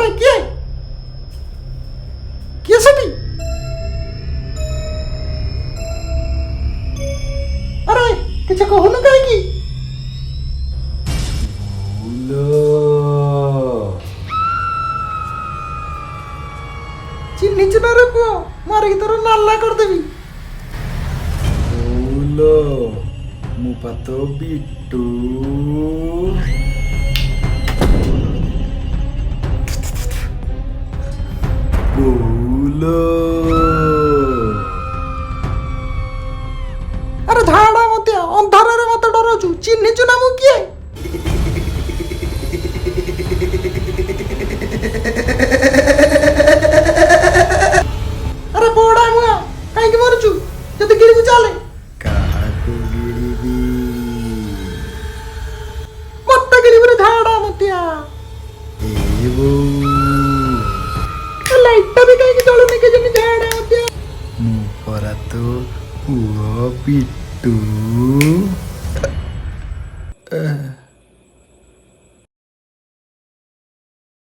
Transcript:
ଆରେ କିଏ କିଏ ସେଠି? ଆରେ କିଛି କହୁନୁ କାହିଁକି? ଚିହ୍ନିଛୁ ନା ରେ ପୁଅ, ମାରିକି ତୋର ନାଲା କରିଦେବି। ମୁଁ ପା ତ ବିଟୁ। ଆରେ ଝାଡ଼ା ମତେ ଅନ୍ଧାରରେ ମତେ ଡରଉଛୁ, ଚିହ୍ନିଛୁ ନା ମୁଁ କିଏ? ଆରେ ବଡା ମୁଆ କାହିଁକି ମରୁଛୁ? ଯଦି ଗିଳିବୁ ଚାଲେ। କାହାକୁ ଗିଳିବି? ମତେ ଗିଳିବୁ ରେ ଝାଡ଼ା ମତିଆ। ଏ ବୋଉ, ଲାଇଟଟା ବି କାହିଁକି ଜଳୁନି କେଜାଣି ଝାଡ଼ା ମତିଆ। ମୁଁ ପରା ତୋ ପୁଅ ବିଟୁ।